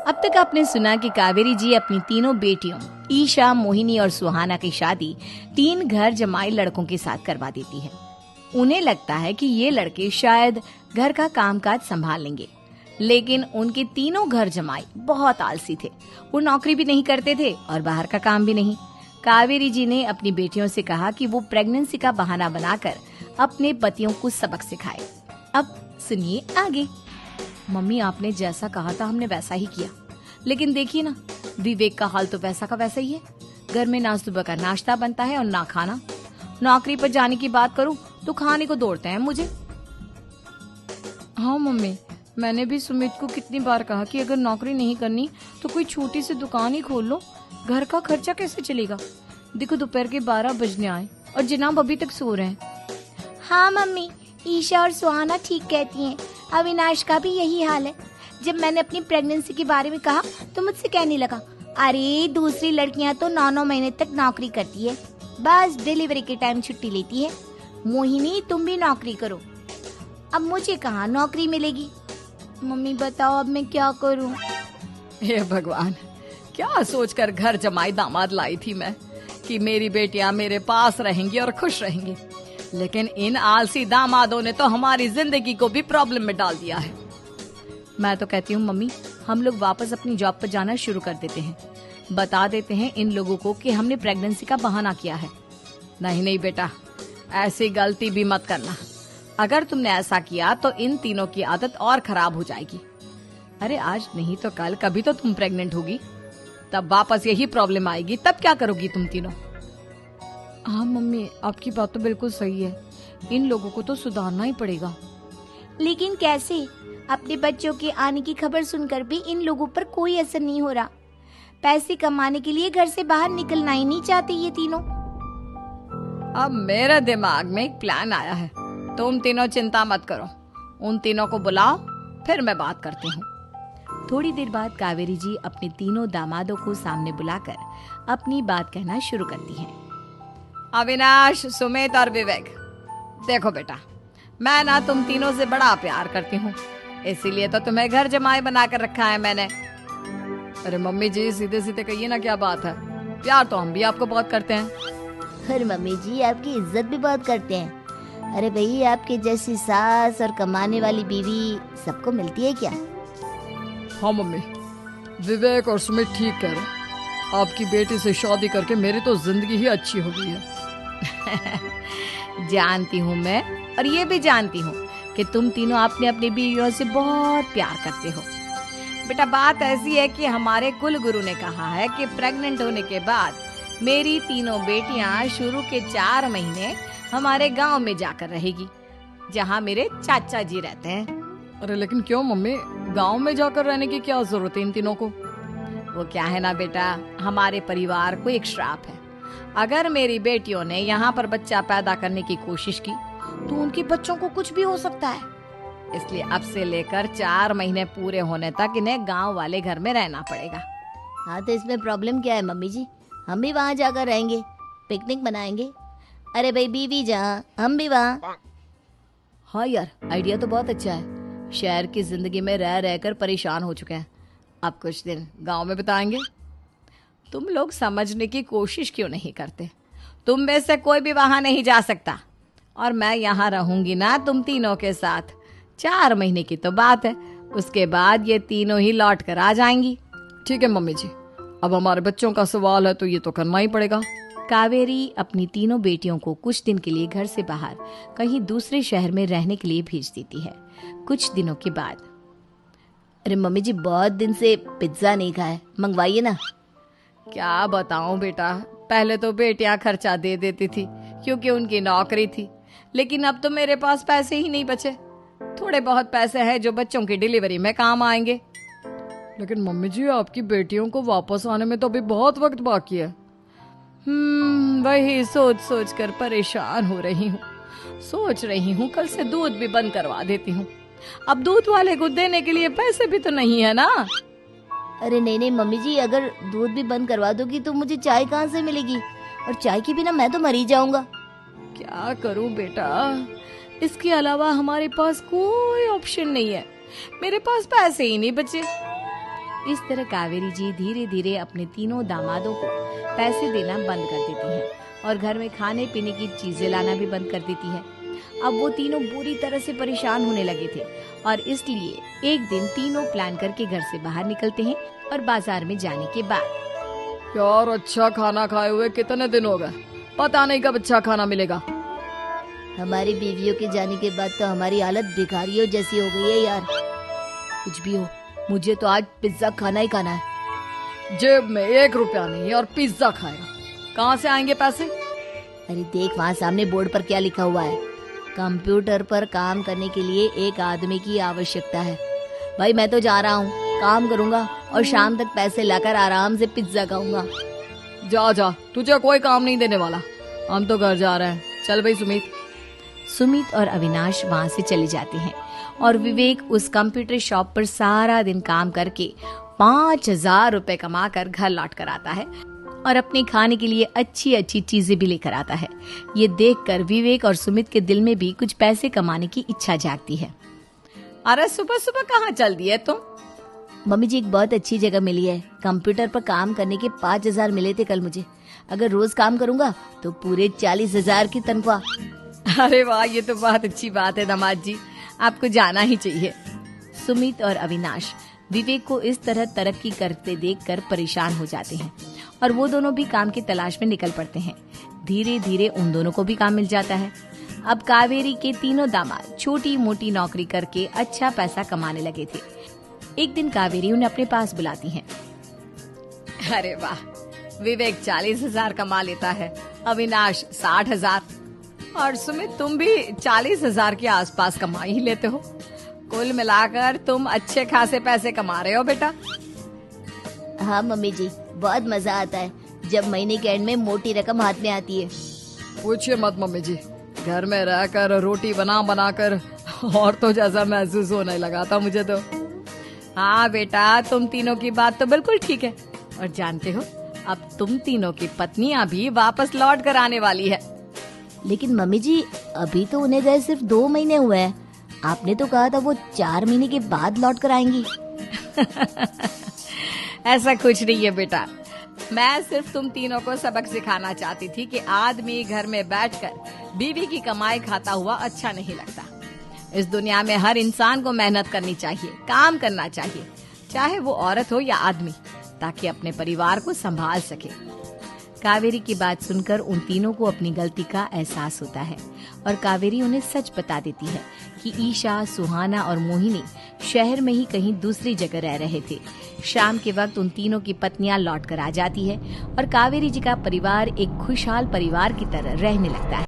अब तक आपने सुना कि कावेरी जी अपनी तीनों बेटियों ईशा, मोहिनी और सुहाना की शादी 3 घर जमाई लड़कों के साथ करवा देती है। उन्हें लगता है कि ये लड़के शायद घर का कामकाज संभाल लेंगे, लेकिन उनके तीनों घर जमाई बहुत आलसी थे। वो नौकरी भी नहीं करते थे और बाहर का काम भी नहीं। कावेरी जी ने अपनी बेटियों से कहा कि वो प्रेगनेंसी का बहाना बनाकर अपने पतियों को सबक सिखाए। अब सुनिए आगे। मम्मी, आपने जैसा कहा था हमने वैसा ही किया, लेकिन देखिए ना, विवेक का हाल तो वैसा का वैसा ही है। घर में ना सुबह का नाश्ता बनता है और ना खाना। नौकरी पर जाने की बात करूं तो खाने को दौड़ते हैं मुझे। हाँ मम्मी, मैंने भी सुमित को कितनी बार कहा कि अगर नौकरी नहीं करनी तो कोई छोटी सी दुकान ही खोल लो। घर का खर्चा कैसे चलेगा? देखो दोपहर के 12 बजने आए और जनाब अभी तक सो रहे हैं। हाँ मम्मी, ईशा और सुहाना ठीक कहती हैं। अविनाश का भी यही हाल है। जब मैंने अपनी प्रेगनेंसी के बारे में कहा तो मुझसे कहने लगा, अरे दूसरी लड़कियां तो 9-9 महीने तक नौकरी करती है, बस डिलीवरी के टाइम छुट्टी लेती है। मोहिनी, तुम भी नौकरी करो। अब मुझे कहाँ नौकरी मिलेगी? मम्मी बताओ अब मैं क्या करूँ? हे भगवान, क्या सोचकर घर जमाई दामाद लाई थी मैं कि मेरी बेटियां मेरे पास रहेंगी और खुश रहेंगी, लेकिन इन आलसी दामादों ने तो हमारी जिंदगी को भी प्रॉब्लम में डाल दिया है। मैं तो कहती हूँ मम्मी, हम लोग वापस अपनी जॉब पर जाना शुरू कर देते हैं। बता देते हैं इन लोगों को कि हमने प्रेगनेंसी का बहाना किया है। नहीं नहीं बेटा, ऐसी गलती भी मत करना। अगर तुमने ऐसा किया तो इन तीनों की आदत और खराब हो जाएगी। अरे आज नहीं तो कल कभी तो तुम प्रेग्नेंट होगी, तब वापस यही प्रॉब्लम आएगी। तब क्या करोगी तुम तीनों? हाँ मम्मी, आपकी बात तो बिल्कुल सही है। इन लोगों को तो सुधारना ही पड़ेगा। लेकिन कैसे? अपने बच्चों के आने की खबर सुनकर भी इन लोगों पर कोई असर नहीं हो रहा। पैसे कमाने के लिए घर से बाहर निकलना ही नहीं चाहते ये तीनों। अब मेरे दिमाग में एक प्लान आया है। तुम तीनों चिंता मत करो, उन तीनों को बुलाओ, फिर मैं बात करती हूँ। थोड़ी देर बाद कावेरी जी अपने तीनों दामादों को सामने बुलाकर अपनी बात कहना शुरू करती हैं। अविनाश, सुमित और विवेक, देखो बेटा, मैं ना तुम तीनों से बड़ा प्यार करती हूँ, इसीलिए तो तुम्हें घर जमाई बनाकर रखा है मैंने। अरे मम्मी जी, सीधे सीधे कहिए ना, क्या बात है? प्यार तो हम भी आपको बहुत करते हैं। अरे मम्मी जी, आपकी इज्जत भी बहुत करते हैं। अरे भाई, आपके जैसी सास और कमाने वाली बीवी सबको मिलती है क्या? हाँ मम्मी, विवेक और सुमित ठीक कह रहे हैं। आपकी बेटी से शादी करके मेरी तो जिंदगी ही अच्छी हो गई है। जानती हूँ मैं, और ये भी जानती हूँ कि तुम तीनों अपने अपनी बीवियों से बहुत प्यार करते हो। बेटा, बात ऐसी है कि हमारे कुल गुरु ने कहा है कि प्रेग्नेंट होने के बाद मेरी तीनों बेटियां शुरू के 4 महीने हमारे गांव में जाकर रहेगी, जहां मेरे चाचा जी रहते हैं। अरे लेकिन क्यों मम्मी, गांव में जाकर रहने की क्या जरूरत है इन तीनों को? वो क्या है ना बेटा, हमारे परिवार को एक श्राप है। अगर मेरी बेटियों ने यहाँ पर बच्चा पैदा करने की कोशिश की तो उनके बच्चों को कुछ भी हो सकता है। इसलिए अब से लेकर 4 महीने पूरे होने तक इन्हें गांव वाले घर में रहना पड़ेगा। हाँ तो इसमें प्रॉब्लम क्या है मम्मी जी? हम भी वहाँ जाकर रहेंगे, पिकनिक मनाएंगे। अरे भाई, बीवी जहाँ हम भी वहाँ। हाँ यार, आइडिया तो बहुत अच्छा है। शहर की जिंदगी में रह रहकर परेशान हो चुके हैं, अब कुछ दिन गांव में बिताएंगे। तुम लोग समझने की कोशिश क्यों नहीं करते? तुम में से कोई भी वहां नहीं जा सकता, और मैं यहाँ रहूंगी ना तुम तीनों के साथ। 4 महीने की तो बात है, उसके बाद ये तीनों ही लौट कर आ जाएंगी। ठीक है मम्मी जी, अब हमारे बच्चों का सवाल है तो ये तो करना ही पड़ेगा। कावेरी अपनी तीनों बेटियों को कुछ दिन के लिए घर से बाहर कहीं दूसरे शहर में रहने के लिए भेज देती है। कुछ दिनों के बाद, अरे मम्मी जी, बहुत दिन से पिज्जा नहीं खाया, मंगवाइए ना। क्या बताऊं बेटा, पहले तो बेटियां खर्चा दे देती थी क्योंकि उनकी नौकरी थी, लेकिन अब तो मेरे पास पैसे ही नहीं बचे। थोड़े बहुत पैसे हैं जो बच्चों की डिलीवरी में काम आएंगे। लेकिन मम्मी जी, आपकी बेटियों को वापस आने में तो अभी बहुत वक्त बाकी है। वही सोच सोच कर परेशान हो रही हूँ। सोच रही हूँ कल से दूध भी बंद करवा देती हूँ। अब दूध वाले को देने के लिए पैसे भी तो नहीं है ना। अरे नहीं नहीं मम्मी जी, अगर दूध भी बंद करवा दोगी तो मुझे चाय कहाँ से मिलेगी? और चाय के बिना मैं तो मर ही जाऊंगा। क्या करूं बेटा, इसके अलावा हमारे पास कोई ऑप्शन नहीं है। मेरे पास पैसे ही नहीं बचे। इस तरह कावेरी जी धीरे धीरे अपने तीनों दामादों को पैसे देना बंद कर देती हैं और घर में खाने पीने की चीजें लाना भी बंद कर देती है। अब वो तीनों बुरी तरह से परेशान होने लगे थे और इसलिए एक दिन तीनों प्लान करके घर से बाहर निकलते हैं और बाजार में जाने के बाद यार अच्छा खाना खाए हुए कितने दिन हो गए, पता नहीं कब अच्छा खाना मिलेगा। हमारी बीवियों के जाने के बाद तो हमारी हालत भिखारियों जैसी हो गई है यार। कुछ भी हो, मुझे तो आज पिज्जा खाना ही खाना है। जेब में 1 रुपया नहीं है और पिज्जा खाएगा, कहाँ से आएंगे पैसे? अरे देख वहाँ सामने बोर्ड पर क्या लिखा हुआ है, कंप्यूटर पर काम करने के लिए एक आदमी की आवश्यकता है। भाई मैं तो जा रहा हूँ, काम करूँगा और शाम तक पैसे लाकर आराम से पिज्जा खाऊंगा। जा जा, तुझे कोई काम नहीं देने वाला, हम तो घर जा रहे हैं। चल भाई सुमित और अविनाश वहाँ से चले जाते हैं और विवेक उस कंप्यूटर शॉप पर सारा दिन काम करके 5,000 रुपए कमा कर घर लौट कर आता है और अपने खाने के लिए अच्छी अच्छी चीजें भी लेकर आता है। ये देखकर विवेक और सुमित के दिल में भी कुछ पैसे कमाने की इच्छा जागती है। अरे सुबह सुबह कहाँ चल दी है तुम? मम्मी जी एक बहुत अच्छी जगह मिली है, कंप्यूटर पर काम करने के 5,000 मिले थे कल मुझे। अगर रोज काम करूँगा तो पूरे 40,000 की तनख्वाह। अरे वाह, ये तो बहुत अच्छी बात है दामाद जी, आपको जाना ही चाहिए। सुमित और अविनाश विवेक को इस तरह तरक्की करते देखकर परेशान हो जाते हैं और वो दोनों भी काम की तलाश में निकल पड़ते हैं। धीरे धीरे उन दोनों को भी काम मिल जाता है। अब कावेरी के तीनों दामाद छोटी मोटी नौकरी करके अच्छा पैसा कमाने लगे थे। एक दिन कावेरी उन्हें अपने पास बुलाती है। अरे वाह, विवेक 40,000 कमा लेता है, अविनाश 60,000 और सुमित तुम भी 40,000 के आसपास कमा ही लेते हो। कुल मिलाकर तुम अच्छे खासे पैसे कमा रहे हो बेटा। हाँ मम्मी जी, बहुत मजा आता है जब महीने के एंड में मोटी रकम हाथ में आती है। पूछिए मत मम्मी जी, घर में रहकर रोटी बना कर और तो जैसा महसूस होने लगा था मुझे तो। हाँ बेटा, तुम तीनों की बात तो बिल्कुल ठीक है और जानते हो अब तुम तीनों की पत्नियां भी वापस लौट कर आने वाली है। लेकिन मम्मी जी अभी तो उन्हें गए सिर्फ 2 महीने हुए हैं, आपने तो कहा था वो 4 महीने के बाद लौट कर आएंगी। ऐसा कुछ नहीं है बेटा, मैं सिर्फ तुम तीनों को सबक सिखाना चाहती थी कि आदमी घर में बैठकर बीवी की कमाई खाता हुआ अच्छा नहीं लगता। इस दुनिया में हर इंसान को मेहनत करनी चाहिए, काम करना चाहिए, चाहे वो औरत हो या आदमी, ताकि अपने परिवार को संभाल सके। कावेरी की बात सुनकर उन तीनों को अपनी गलती का एहसास होता है और कावेरी उन्हें सच बता देती है कि ईशा, सुहाना और मोहिनी शहर में ही कहीं दूसरी जगह रह रहे थे। शाम के वक्त उन तीनों की पत्नियां लौट कर आ जाती है और कावेरी जी का परिवार एक खुशहाल परिवार की तरह रहने लगता है।